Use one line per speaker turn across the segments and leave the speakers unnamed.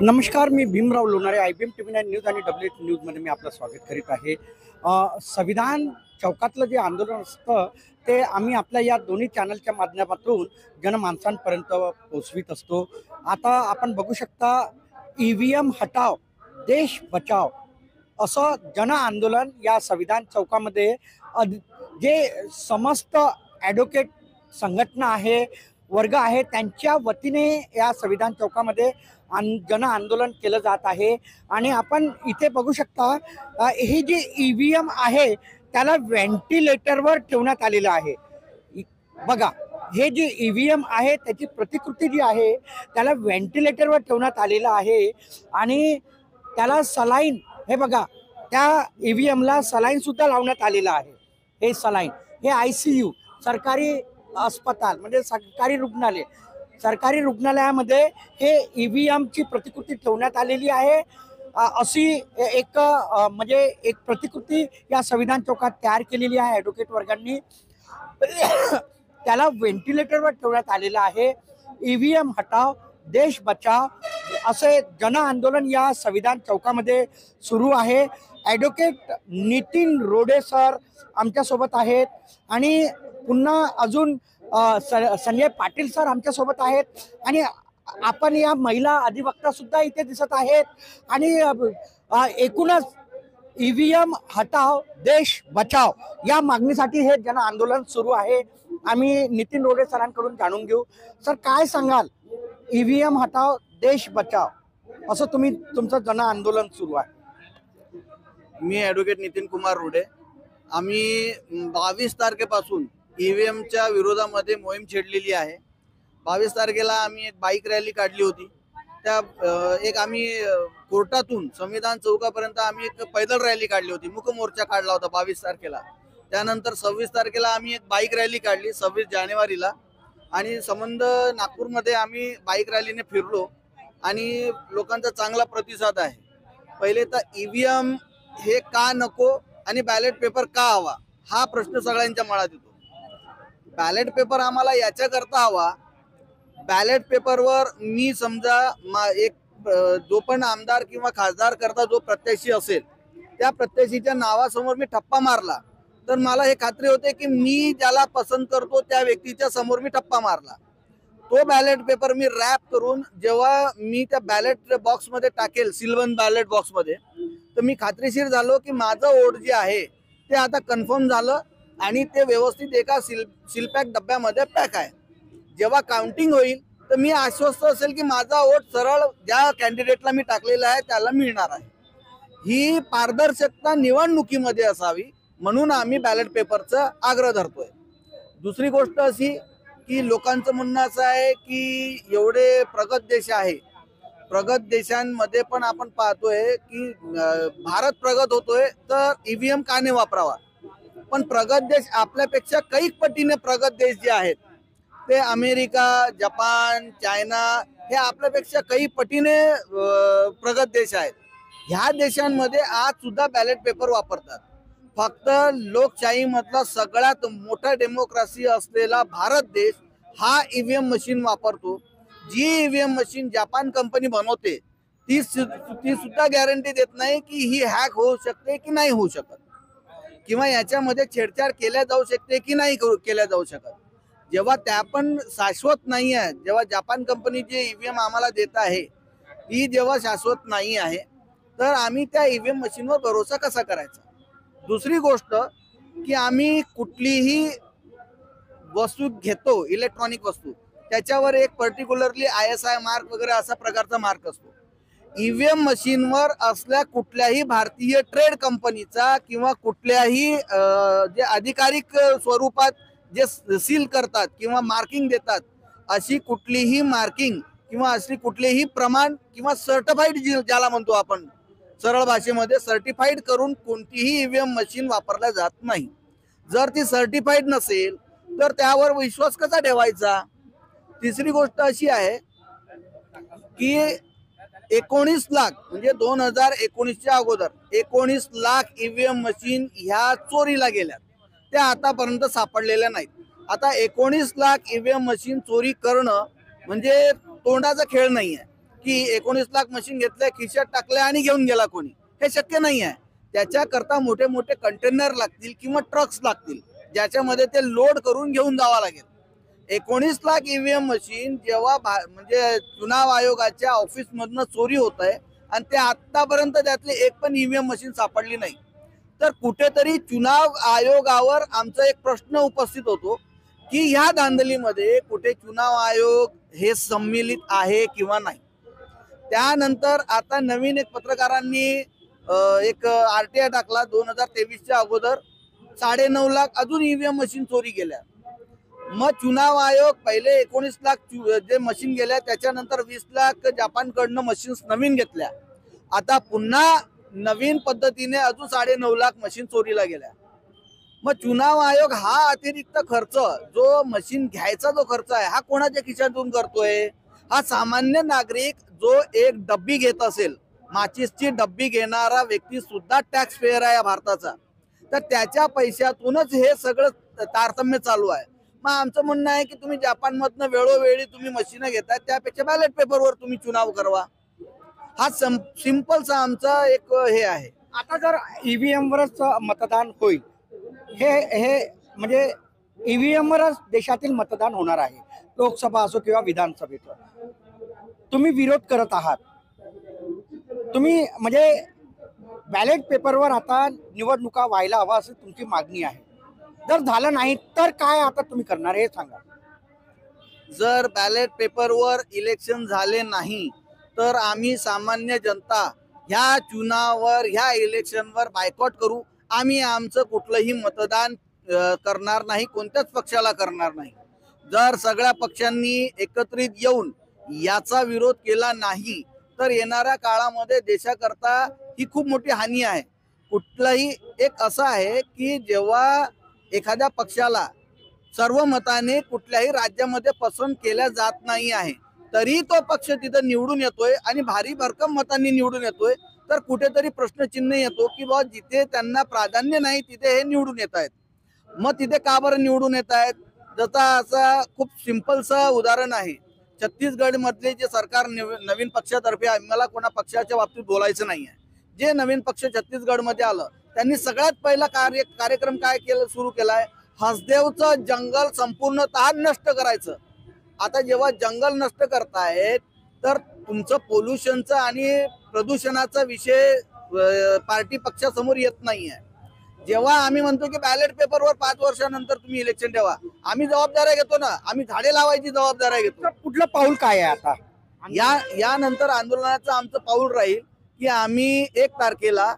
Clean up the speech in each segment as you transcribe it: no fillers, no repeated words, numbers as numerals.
नमस्कार, मी Bhimrao Lonare, IBM TV9 news आणि WH न्यूजमध्ये मी आपलं स्वागत करीत आहे। संविधान चौकातलं जे आंदोलन असतं ते आम्ही आपल्या या दोन्ही चॅनलच्या माध्यमातून जनमानसांपर्यंत पोहोचवित असतो। आता आपण बघू शकता, EVM हटाव देश बचाव असं जन आंदोलन या संविधान चौकामध्ये जे समस्त ॲडव्होकेट संघटना आहे, वर्ग आहे, त्यांच्या वतीने या संविधान चौकामध्ये जन आंदोलन केलं जात आहे। आणि आपण इथे बघू शकता, ही जी EVM आहे त्याला व्हेंटिलेटरवर ठेवण्यात आलेलं आहे। बघा, हे जे EVM आहे त्याची प्रतिकृती जी आहे त्याला व्हेंटिलेटरवर ठेवण्यात आलेलं आहे आणि त्याला सलाईन, हे बघा, त्या EVMला सलाईन सुद्धा लावण्यात आलेलं आहे। हे सलाईन, हे ICU सरकारी अस्पताल म्हणजे सरकारी रुग्णालयामध्ये हे EVMची प्रतिकृती ठेवण्यात आलेली आहे। अशी एक म्हणजे एक प्रतिकृती या संविधान चौकात तयार केलेली आहे ॲडव्होकेट वर्गांनी। त्याला व्हेंटिलेटरवर ठेवण्यात आलेलं आहे। EVM हटाव देश बचाव असे जन आंदोलन या संविधान चौकामध्ये सुरू आहे। ॲडव्होकेट नितीन रोडे सर आमच्यासोबत आहेत आणि पुन्हा अजून संजय पाटील सर आमच्यासोबत आहेत आणि आपण या महिला अधिवक्ता सुद्धा इथे दिसत आहेत। आणि एकूणच EVM हटाव देश बचाव या मागणीसाठी हे जन आंदोलन सुरू आहे। आम्ही नितीन रोडे सरांकडून जाणून घेऊ। सर, काय सांगाल? EVM हटाव देश बचाव असं तुमचं जन आंदोलन सुरू आहे।
मी ॲडव्होकेट नितीन कुमार रोडे। आम्ही 22 तारखेपासून EVMच्या विरोधामध्ये मोहीम छेडलेली आहे। 22 तारखेला आम्ही एक बाईक रॅली काढली होती। त्या एक आम्ही कोर्टातून संविधान चौकापर्यंत आम्ही एक पैदल रॅली काढली होती, मुक मोर्चा काढला होता 22 तारखेला। त्यानंतर 26 तारखेला आम्ही एक बाईक रॅली काढली 26 जानेवारीला आणि संबंध नागपूरमध्ये आम्ही बाईक रॅलीने फिरलो आणि लोकांचा चांगला प्रतिसाद आहे। पहिले तर EVM हे का नको आणि बॅलेट पेपर का हवा हा प्रश्न सगळ्यांच्या मनात येतो। बॅलेट पेपर आम्हाला याच्याकरता हवा, बॅलेट पेपरवर मी समजा एक जो पण आमदार किंवा खासदार करता जो प्रत्याशी असेल त्या प्रत्याशीच्या नावासमोर मी ठप्पा मारला तर मला हे खात्री होते की मी ज्याला पसंत करतो त्या व्यक्तीच्या समोर मी ठप्पा मारला। तो बॅलेट पेपर मी रॅप करून जेव्हा मी त्या बॅलेट बॉक्समध्ये टाकेल, सिल्वन बॅलेट बॉक्समध्ये, तर मी खात्रीशीर झालो की माझं वोट जे आहे ते आता कन्फर्म झालं आणि ते व्यवस्थित एका सीलपॅक डब्यामध्ये पॅक आहे। जेव्हा काउंटिंग होईल तर मी आश्वस्त असेल की माझा वोट सरळ ज्या कॅन्डिडेटला मी टाकलेला आहे त्याला मिळणार आहे। ही पारदर्शकता निवडणुकीमध्ये असावी म्हणून आम्ही बॅलेट पेपरचा आग्रह धरतोय। दुसरी गोष्ट अशी की लोकांचं म्हणणं असं आहे की एवढे प्रगत देश आहे, प्रगत देशांमध्ये पण आपण पाहतोय की भारत प्रगत होतोय तर EVM का नाही वापरावा। पण प्रगत देश आपल्यापेक्षा कैक पटीने प्रगत देश जे आहेत ते अमेरिका, जपान, चायना हे आपल्यापेक्षा काही पटीने प्रगत देश आहेत। ह्या देशांमध्ये आज सुद्धा बॅलेट पेपर वापरतात। फक्त लोकशाही मधला सगळ्यात मोठा डेमोक्रेसी असलेला भारत देश हा EVM मशीन वापरतो। जी EVM मशीन जपान कंपनी बनवते ती सुद्धा गॅरंटी देत नाही की ही हॅक होऊ शकते की नाही होऊ शकत किंवा याच्यामध्ये छेडछाड केल्या जाऊ शकते की नाही केल्या जाऊ शकत। जेव्हा त्या पण शाश्वत नाही आहे, जेव्हा जपान कंपनी जे EVM आम्हाला देत आहे ती जेव्हा शाश्वत नाही आहे तर आम्ही त्या EVM मशीनवर भरोसा कसा करायचा। दुसरी गोष्ट की आम्ही कुठलीही वस्तू घेतो, इलेक्ट्रॉनिक वस्तू, त्याच्यावर एक पर्टिक्युलरली ISI मार्क वगैरे असा प्रकारचा मार्क असतो। EVM मशीनवर असल्या कुठल्याही भारतीय ट्रेड कंपनीचा किंवा कुठल्याही जे अधिकारिक स्वरूपात जे सील करतात किंवा मार्किंग देतात अशी कुठलीही मार्किंग किंवा अशी कुठलेही प्रमाण किंवा सर्टिफाईड ज्याला म्हणतो आपण सरळ भाषेमध्ये, सर्टिफाईड करून कोणतीही EVM मशीन वापरल्या जात नाही। जर ती सर्टिफाईड नसेल तर त्यावर विश्वास कसा ठेवायचा। तिसरी गोष्ट अशी आहे की 19 लाख म्हणजे 2019च्या अगोदर 19 लाख EVM मशीन ह्या चोरीला गेल्या, त्या आतापर्यंत सापडलेल्या नाहीत। आता 19 लाख EVM मशीन चोरी करणं म्हणजे तोंडाचा खेळ नाही आहे की 19 लाख मशीन घेतल्या, खिशात टाकल्या आणि घेऊन गेला कोणी. हे शक्य नाही आहे. त्याच्याकरता मोठे मोठे कंटेनर लागतील किंवा ट्रक्स लागतील, ज्याच्यामध्ये ते लोड करून घेऊन जावं लागेल. 19 लाख ईव्हीएम मशीन जेव्हा म्हणजे चुनाव आयोगाच्या ऑफिस मधनं चोरी होत आहे आणि ते आतापर्यंत त्यातली एक पण ईव्हीएम मशीन सापडली नाही, तर कुठेतरी चुनाव आयोगावर आमचा एक प्रश्न उपस्थित होतो की ह्या धांदलीमध्ये कुठे चुनाव आयोग हे सम्मिलित आहे किंवा नाही. त्यानंतर आता नवीन एक पत्रकारांनी एक आरटीआय टाकला 2023च्या अगोदर 9.5 लाख अजून ईव्हीएम मशीन चोरी गेल्या. मग चुनाव आयोग पहिले 19 लाख जे मशीन गेल्या, त्याच्यानंतर 20 लाख जपानकडनं मशीन्स नवीन घेतल्या. आता पुन्हा नवीन पद्धतीने अजून 9.5 लाख मशीन चोरीला गेल्या. मग चुनाव आयोग हा अतिरिक्त खर्च जो मशीन घ्यायचा जो खर्च आहे हा कोणाच्या खिशातून करतोय? हा सामान्य नागरिक जो एक डब्बी घेत असेल, माचीसची डब्बी घेणारा व्यक्ती सुद्धा टॅक्स पेयर आहे या भारताचा, तर त्याच्या पैशातूनच हे सगळं तारतम्य चालू आहे. मग आमचं म्हणणं आहे की तुम्ही जपानमधनं वेळोवेळी तुम्ही मशीन घेताय, त्यापेक्षा बॅलेट पेपरवर तुम्ही चुनाव करवा. हा सिंपलचा आमचा एक हे आहे.
आता जर ईव्हीएम वरच मतदान होईल, हे म्हणजे ईव्हीएम वरच देशातील मतदान होणार आहे, लोकसभा असो किंवा विधानसभेचं. तुम्ही विरोध करत आहात, तुम्ही म्हणजे बॅलेट पेपरवर आता निवडणुका व्हायला हवा असं तुमची मागणी आहे. जर झालं नाही तर काय आता तुम्ही करणार हे सांगा.
जर बॅलेट पेपरवर इलेक्शन झाले नाही तर आम्ही सामान्य जनता ह्या चुनावर ह्या इलेक्शनवर बायकॉट करू. आम्ही आमचं कुठलंही मतदान करणार नाही, कोणत्याच पक्षाला करणार नाही. जर सगळ्या पक्षांनी एकत्रित येऊन याचा विरोध केला नाही तर येणाऱ्या काळामध्ये देशाकरता ही खूप मोठी हानी आहे. कुठलाही एक असं आहे की जेव्हा एखाद्या पक्षाला सर्व मताने कुठल्याही राज्यामध्ये पसंत केल्या जात नाही आहे, तरी तो पक्ष तिथं निवडून येतोय आणि भारी भरकम मतांनी निवडून येतोय, तर कुठेतरी प्रश्नचिन्ह येतो की बाबा जिथे त्यांना प्राधान्य नाही तिथे हे निवडून येत आहेत. मग तिथे का बरं निवडून येत आहेत? जसा असा खूप सिंपलचं उदाहरण आहे, छत्तीसगड मधले जे सरकार नवीन पक्षातर्फे, मला कोणा पक्षाच्या बाबतीत बोलायचं नाही आहे, जे नवीन पक्ष छत्तीसगड मध्ये आलं त्यांनी सगळ्यात पहिला कार्यक्रम काय केलं सुरू केलाय? हसदेवचं जंगल संपूर्णतः नष्ट करायचं. आता जेव्हा जंगल नष्ट करतायत तर तुमचं पोल्युशनचं आणि प्रदूषणाचा विषय पार्टी पक्षासमोर येत नाहीये. जेव्हा आम्ही म्हणतो की बॅलेट पेपरवर 5 वर्षानंतर तुम्ही इलेक्शन ठेवा, आम्ही जबाबदाऱ्या घेतो ना, आम्ही झाडे लावायची जबाबदाऱ्या घेतो.
कुठलं पाऊल काय आहे आता?
यानंतर आंदोलनाचं आमचं पाऊल राहील की आम्ही 1 तारखेला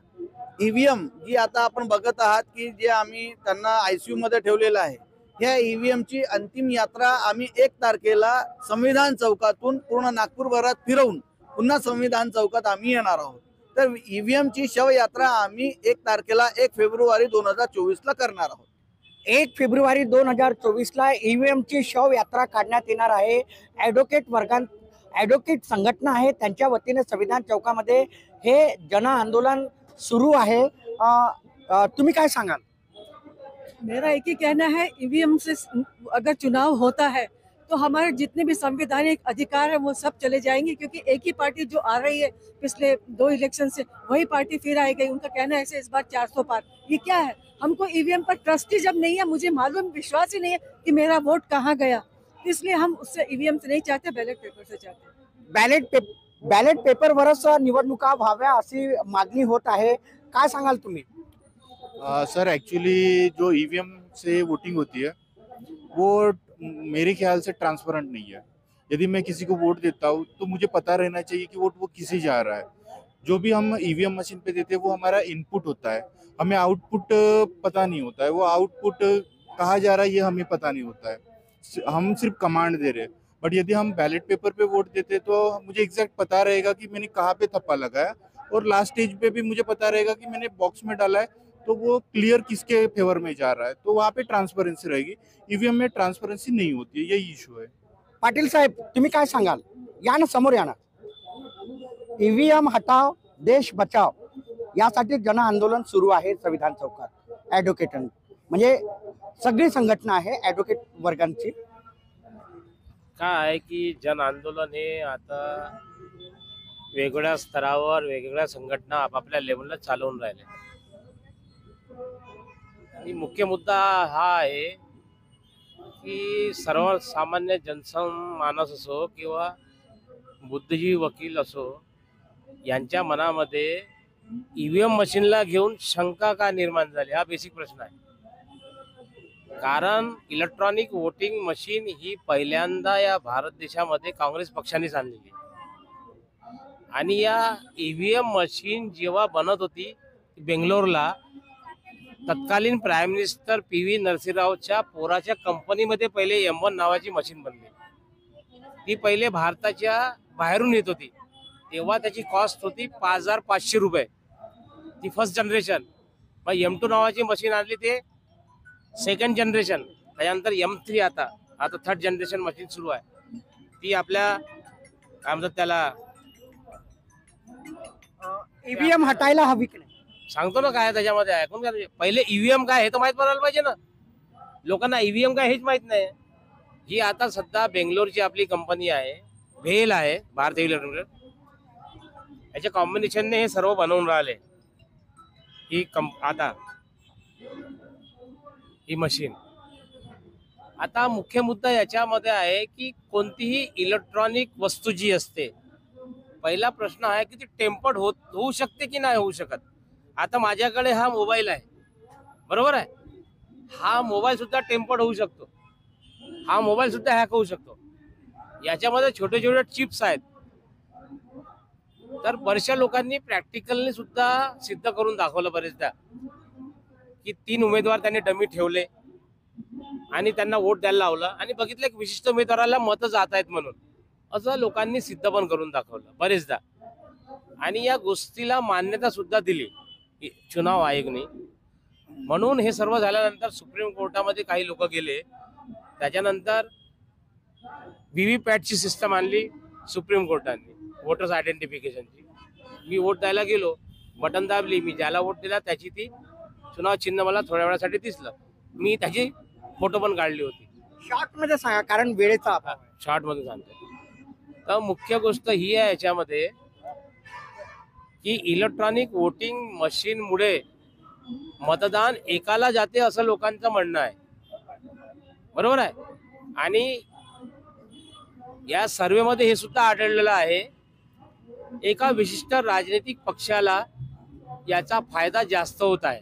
ईव्हीएम जी आता आपण बघत आहात की जे आम्ही त्यांना आयसीयू मध्ये ठेवलेलं आहे, ह्या ईव्हीएमची अंतिम यात्रा आम्ही 1 तारखेला संविधान चौकातून पूर्ण नागपूरभरात फिरवून पुन्हा संविधान चौकात आम्ही येणार आहोत. तर ईव्हीएमची शवयात्रा आम्ही 1 तारखेला 1 फेब्रुवारी 2024 ला करणार आहोत.
1 फेब्रुवारी 2024ला ईव्हीएमची शव यात्रा काढण्यात येणार आहे. ॲडव्होकेट संघटना आहे, त्यांच्या वतीने संविधान चौकामध्ये हे जन आंदोलन सुरू आहे. तुम्ही काय सांगाल?
मेरा एक ही कहना है, ईवीएम से अगर चुनाव होता है तो हमारे जितने भी संवैधानिक अधिकार है वो सब चले जाएंगे, क्योंकि एक ही पार्टी जो आ रही है पिछले 2 इलेक्शन से वही पार्टी फिर आएगी. उनका कहना है ऐसे इस बार 400 पार. ये क्या है? हमको ईवीएम पर ट्रस्ट ही जब नहीं है, मुझे मालूम विश्वास ही नहीं है कि मेरा वोट कहाँ गया, इसलिए हम उससे ईवीएम से नहीं चाहते, बैलेट पेपर से चाहते.
बॅलेट पेपरवरच निवडणुका व्हाव्या अशी मागणी होत आहे. काय सांगाल तुम्ही?
सर एक्चुअली जो ईवीएम से वोटिंग होती है वो मेरे ख्याल से ट्रांसपेरेंट नहीं है. यदि मैं किसी को वोट देता हूँ तो मुझे पता रहना चाहिए कि वोट वो किसे जा रहा है. जो भी हम ईवीएम मशीन पे देते हैं वो हमारा इनपुट होता है, हमें आउटपुट पता नहीं होता है. वो आउटपुट कहाँ जा रहा है ये हमें पता नहीं होता है, हम सिर्फ कमांड दे रहे हैं. बट यदि हम बैलेट पेपर पे वोट देते तो मुझे एग्जैक्ट पता रहेगा कि मैंने कहाँ पे थप्पा लगाया, और लास्ट स्टेज पे भी मुझे पता रहेगा कि मैंने बॉक्स में डाला है तो वो क्लियर किसके फेवर में जा रहा है. तो वहाँ पे ट्रांसपेरेंसी रहेगी. ईवीएम में ट्रांसपेरेंसी नहीं होती है, यही इशू है.
पाटील साहेब, तुम्ही काय सांगाल? या ना, समोर या ना. ईव्हीएम हटाव देश बचाव यासाठी जन आंदोलन सुरू आहे संविधान चौकात. ॲडव्होकेट म्हणजे सगळी संघटना आहे ॲडव्होकेट वर्गांची.
काय आहे की जन आंदोलन हे आता वेगवेगळ्या स्तरावर वेगवेगळ्या संघटना आपापल्या लेवलला चालवून राहिले आणि मुख्य मुद्दा हा आहे की सर्वसामान्य जनमानस असो किंवा बुद्धिजीवी वकील असो यांच्या मनामध्ये ईव्हीएम मशीनला घेऊन शंका का निर्माण झाली हा बेसिक प्रश्न आहे. कारण इलेक्ट्रॉनिक वोटिंग मशीन ही पहिल्यांदा या भारत देशामध्ये काँग्रेस पक्षानेच आणलेली आणि या ईव्हीएम मशीन जेव्हा बनत होती बेंगलोरला तत्कालीन प्राईम मिनिस्टर PV नरसिंहरावच्या पोराच्या कंपनीमध्ये पहिले M1 नावाची मशीन बनली. ती पहिले भारताच्या बाहेरून येत होती. तेव्हा त्याची कॉस्ट होती 5,500 रुपये. ती फर्स्ट जनरेशन. मग M2 नावाची मशीन आणली ते सेकंड जनरेशन. त्याच्यानंतर M3 आता थर्ड जनरेशन मशीन सुरू आहे. ती आपल्या काय म्हणतात त्याला
ईव्हीएम हटायला हवी की नाही?
सांगतो ना काय त्याच्यामध्ये ऐकून घ्या. पहिले ईव्हीएम काय हे तर माहित पडायला पाहिजे ना. लोकांना ईव्हीएम काय हेच माहित नाही. ही आता सध्या बेंगलोरची आपली कंपनी आहे भेल आहे भारत इलेक्ट्रॉनिक याच्या कॉम्बिनेशनने हे सर्व बनवून राहिले. ही आता ही मशीन. आता मुख्य मुद्दा याच्यामध्ये आहे की कोणतीही इलेक्ट्रॉनिक वस्तू जी असते पहिला प्रश्न आहे की ती टेम्पर्ड होऊ शकते की नाही होऊ शकत. आता माझ्याकडे हा मोबाईल आहे बरोबर आहे. हा मोबाईल सुद्धा टेम्पर्ड होऊ शकतो. हा मोबाईल सुद्धा हॅक होऊ शकतो. याच्यामध्ये छोटे छोटे चिप्स आहेत. तर बऱ्याचशा लोकांनी प्रॅक्टिकलने सुद्धा सिद्ध करून दाखवलं बरेचदा की 3 उमेदवार त्यांनी डमी ठेवले आणि त्यांना वोट द्यायला लावलं आणि बघितलं की विशिष्ट उमेदवाराला मतं जात आहेत म्हणून असं लोकांनी सिद्ध पण करून दाखवलं बरेचदा. आणि या गोष्टीला मान्यता सुद्धा दिली चुनाव आयोगने. म्हणून हे सर्व झाल्यानंतर सुप्रीम कोर्टामध्ये काही लोक गेले. त्याच्यानंतर व्हीव्हीपॅटची सिस्टम आणली सुप्रीम कोर्टाने वोटर्स आयडेंटिफिकेशनची. मी वोट द्यायला गेलो बटन दाबली मी ज्याला वोट दिला त्याची ती चुनाव चिन्ह मला थोड्या वेळासाठी दिसलं. मी त्याची फोटो पण काढली होती.
शॉर्ट मध्ये सांगा कारण वेळेचा अभाव आहे.
शॉर्ट मध्ये सांगतो. तर मुख्य गोष्ट ही आहे याच्यामध्ये की इलेक्ट्रॉनिक वोटिंग मशीनमुळे मतदान एकाला जाते असं लोकांचं म्हणणं आहे बरोबर आहे. आणि या सर्वेमध्ये हे सुद्धा आढळलेलं आहे एका विशिष्ट राजनैतिक पक्षाला याचा फायदा जास्त होत आहे.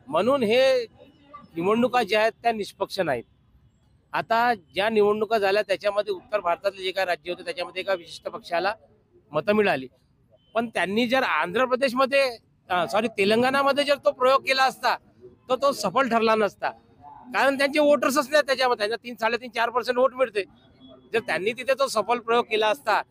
म्हणून हे निवडणुका ज्या आहेत त्या निष्पक्ष नाहीत. आता ज्या निवडणुका झाल्या त्याच्यामध्ये उत्तर भारतातले जे काही राज्य होते त्याच्यामध्ये एका विशिष्ट पक्षाला मतं मिळाली. पण त्यांनी जर आंध्र प्रदेशमध्ये तेलंगणामध्ये जर तो प्रयोग केला असता तर तो सफल ठरला नसता. कारण त्यांचे वोटर्सच नाही त्याच्यामध्ये. त्यांना 3-3.5-4% वोट मिळते. जर त्यांनी तिथे तो सफल प्रयोग केला असता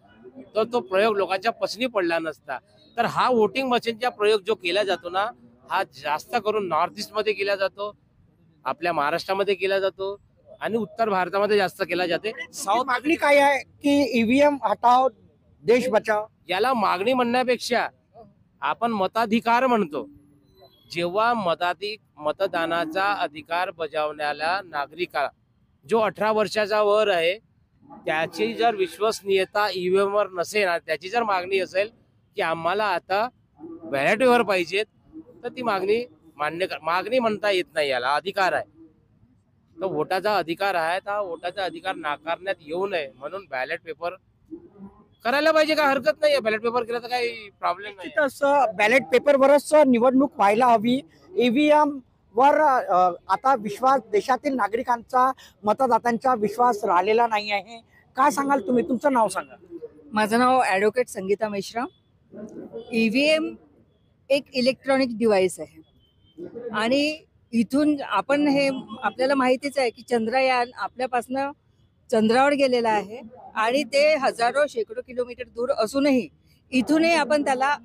तर तो प्रयोग लोकांच्या पसंती पडला नसता. तर हा वोटिंग मशीनचा प्रयोग जो केला जातो ना हा जास्त करून नॉर्थ ईस्ट मध्ये केला जातो आपल्या महाराष्ट्रामध्ये केला जातो आणि उत्तर भारतामध्ये जास्त केला जाते. साऊथ
मागणी काय आहे की ईव्हीएम हटाव देश बचाव?
याला मागणी म्हणण्यापेक्षा आपण मताधिकार म्हणतो. जेव्हा मतदानाचा अधिकार बजावण्याला नागरिका जो 18 वर्षाचा वर आहे त्याची जर विश्वसनीयता ईव्हीएम वर नसेल त्याची जर मागणी असेल की आम्हाला आता बॅलेट पेपर पाहिजेत तर ती मागणी मागणी म्हणता येत नाही. याला अधिकार आहे. तर वोटाचा अधिकार आहे तर वोटाचा अधिकार नाकारण्यात येऊ नये म्हणून बॅलेट पेपर करायला पाहिजे. काय हरकत नाही. बॅलेट पेपर केला तर काही प्रॉब्लेम नाही.
तसं बॅलेट पेपरवरच निवडणूक व्हायला हवी. ईव्हीएम वर आता विश्वास देशातील नागरिकांचा मतदात्यांचा विश्वास राहिलेला नाही आहे. काय सांगाल तुम्ही? तुमचं नाव सांगा.
माझं नाव ॲडव्होकेट संगीता मेश्राम. ईव्हीएम एक इलेक्ट्रॉनिक डिव्हाइस आहे आणि इथून आपण हे आपल्याला माहितीच आहे की चंद्रयान आपल्यापासनं चंद्रावर गेलेलं आहे आणि ते हजारो शेकडो किलोमीटर दूर असूनही इथूनही आपण त्याला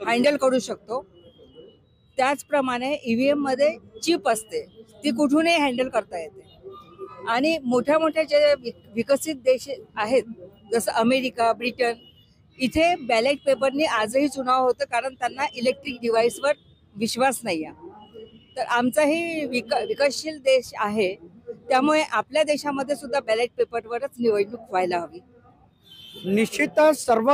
हँडल करू शकतो. त्याचप्रमाणे ईव्हीएम मध्ये चिप असते ती कुठूनही हँडल करता येते. आणि मोठ्या मोठ्या जे विकसित देश आहेत जसं अमेरिका ब्रिटन इथे बॅलेट पेपरनी आजही चुनाव होतं कारण त्यांना इलेक्ट्रिक डिव्हाइसवर विश्वास नाही आहे.
तर आमचाही विकसशील देश आहे, त्यामुळे आपल्या देशामध्ये सुद्धा बॅलेट पेपरवरच निवडणूक व्हायला हवी.
निश्चितच सर्व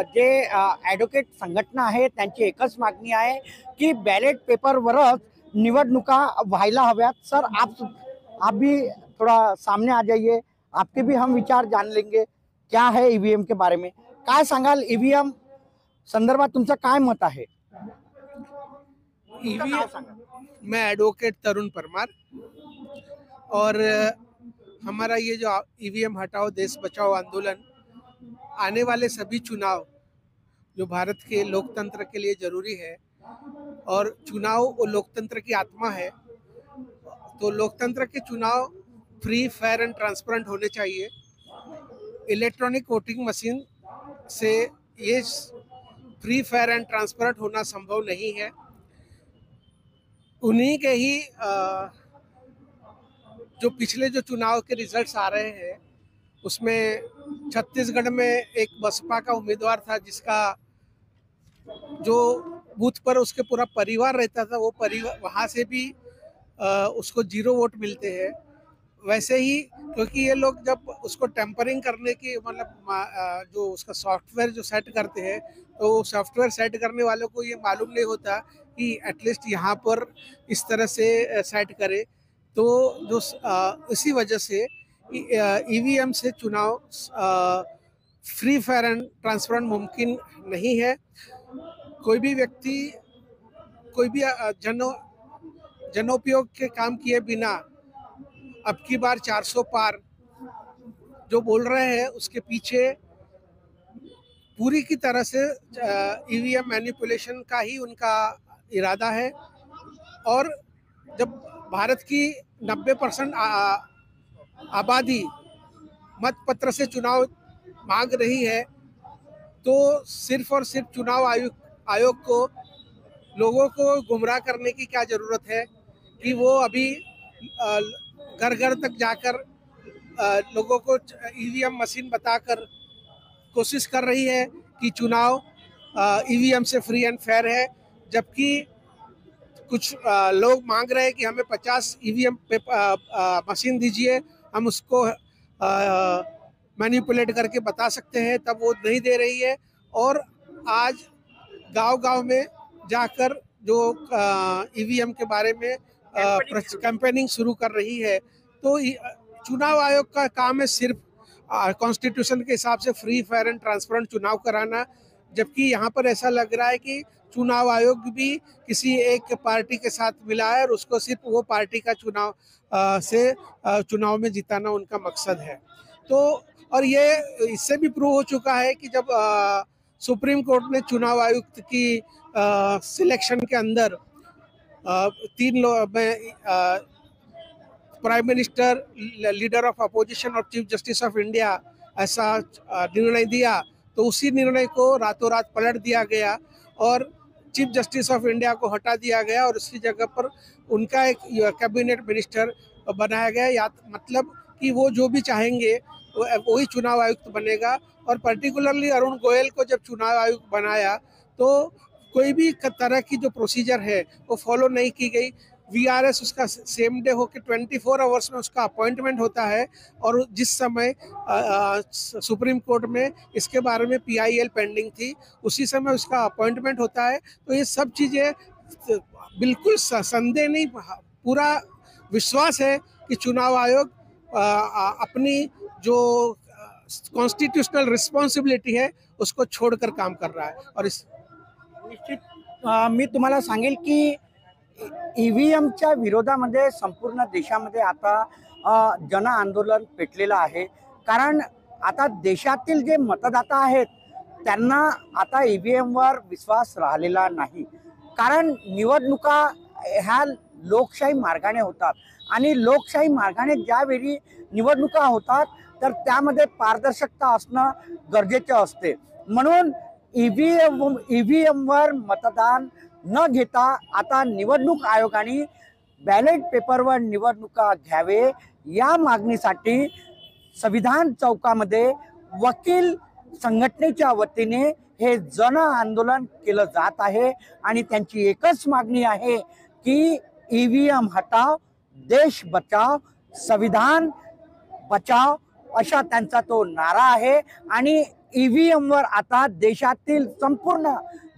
जे ॲडव्होकेट संघटना आहे त्यांची एकच मागणी आहे की बॅलेट पेपरवरच निवडणुका व्हायला हव्यात. सर आप भी थोड़ा सामने आ जाइए, आपके भी हम विचार जान लेंगे क्या है ईवीएम के बारे में. काय सांगाल ईव्हीएम संदर्भात तुमचं काय मत आहे?
मैं एडवोकेट तरुण परमार और हमारा ये जो ईवीएम हटाओ देश बचाओ आंदोलन आने वाले सभी चुनाव जो भारत के लोकतंत्र के लिए जरूरी है और चुनाव वो लोकतंत्र की आत्मा है, तो लोकतंत्र के चुनाव फ्री फेयर एंड ट्रांसपेरेंट होने चाहिए. इलेक्ट्रॉनिक वोटिंग मशीन से ये फ्री फेयर एंड ट्रांसपेरेंट होना संभव नहीं है. उन्हीं के ही जो पिछले जो चुनाव के रिजल्ट्स आ रहे हैं उसमें छत्तीसगढ़ में एक बसपा का उम्मीदवार था जिसका जो बूथ पर उसके पूरा परिवार रहता था, वो परिवार वहाँ से भी उसको 0 वोट मिलते हैं. वैसे ही क्योंकि ये लोग जब उसको टेम्परिंग करने की मतलब जो उसका सॉफ्टवेयर जो सेट करते हैं, तो सॉफ्टवेयर सेट करने वालों को ये मालूम नहीं होता कि एटलीस्ट यहाँ पर इस तरह से सेट करे. तो जो इसी वजह से ईवीएम से चुनाव फ्री फेयर एंड ट्रांसपेरेंट मुमकिन नहीं है. कोई भी व्यक्ति कोई भी जनोपयोग के काम किए बिना अब की बार 400 पार जो बोल रहे हैं उसके पीछे पूरी की तरह से ईवीएम मैनिपुलेशन का ही उनका इरादा है. और जब भारत की 90% आबादी मतपत्र से चुनाव मांग रही है, तो सिर्फ और सिर्फ चुनाव आयोग को लोगों को गुमराह करने की क्या ज़रूरत है कि वो अभी घर घर तक जाकर लोगों को ईवीएम मशीन बताकर कोशिश कर रही है कि चुनाव ईवीएम से फ्री एंड फेयर है. जबकि कुछ लोग मांग रहे हैं कि हमें 50 ईवीएम मशीन दीजिए, हम उसको मैनिपुलेट करके बता सकते हैं, तब वो नहीं दे रही है. और आज गांव-गांव में जाकर जो ईवीएम के बारे में कैंपेनिंग शुरू कर रही है. तो चुनाव आयोग का काम है सिर्फ कॉन्स्टिट्यूशन के हिसाब से फ्री फेयर एंड ट्रांसपेरेंट चुनाव कराना. जबकि यहाँ पर ऐसा लग रहा है कि चुनाव आयोग भी किसी एक पार्टी के साथ मिला है और उसको सिर्फ वो पार्टी का चुनाव में जिताना उनका मकसद है. तो और ये इससे भी प्रूव हो चुका है कि जब सुप्रीम कोर्ट ने चुनाव आयुक्त की सिलेक्शन के अंदर 3 लोग prime minister, leader of opposition और चीफ जस्टिस ऑफ इंडिया ऐसा निर्णय दिया, तो उसी निर्णय को रातों रात पलट दिया गया और चीफ जस्टिस ऑफ इंडिया को हटा दिया गया और उसकी जगह पर उनका एक कैबिनेट मिनिस्टर बनाया गया. या मतलब कि वो जो भी चाहेंगे वही चुनाव आयुक्त बनेगा. और पर्टिकुलरली अरुण गोयल को जब चुनाव आयुक्त बनाया तो कोई भी तरह की जो प्रोसीजर है वो फॉलो नहीं की गई. वीआरएस उसका सेम डे होकर 24 आवर्स में उसका अपॉइंटमेंट होता है और जिस समय सुप्रीम कोर्ट में इसके बारे में पीआईएल पेंडिंग थी उसी समय उसका अपॉइंटमेंट होता है. तो ये सब चीज़ें बिल्कुल संदेह नहीं, पूरा विश्वास है कि चुनाव आयोग अपनी जो कॉन्स्टिट्यूशनल रिस्पॉन्सिबिलिटी है उसको छोड़कर काम कर रहा है. और इस
निश्चित मी तुम्हाला सांगेल की ईव्हीएमच्या विरोधामध्ये संपूर्ण देशामध्ये आता जन आंदोलन पेटलेलं आहे. कारण आता देशातील जे मतदाता आहेत त्यांना आता ईव्हीएमवर विश्वास राहिलेला नाही. कारण निवडणुका ह्या लोकशाही मार्गाने होतात आणि लोकशाही मार्गाने ज्यावेळी निवडणुका होतात तर त्यामध्ये पारदर्शकता असणं गरजेचे असते. म्हणून ईव्हीएमवर मतदान न घेता आता निवडणूक आयोगाने बॅलेट पेपरवर निवडणुका घ्यावे या मागणीसाठी संविधान चौकामध्ये वकील संघटनेच्या वतीने हे जन आंदोलन केलं जात आहे. आणि त्यांची एकच मागणी आहे की ईव्हीएम हटाव देश बचाव संविधान बचाव अशा त्यांचा तो नारा आहे आणि ईव्हीएम वर आता देशातील संपूर्ण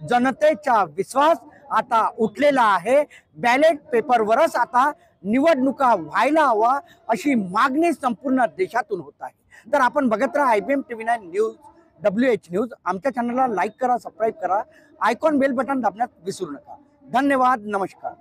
जनतेचा विश्वास आता उठलेला आहे. बॅलेट पेपरवरच आता निवडणुका व्हायला हवा अशी मागणी संपूर्ण देशातून होत आहे. तर आपण बघत राहा IBM TV9 news WH news. आमच्या चॅनलला लाईक करा, सबस्क्राईब करा, आयकॉन बेल बटन दाबण्यात विसरू नका. धन्यवाद. नमस्कार.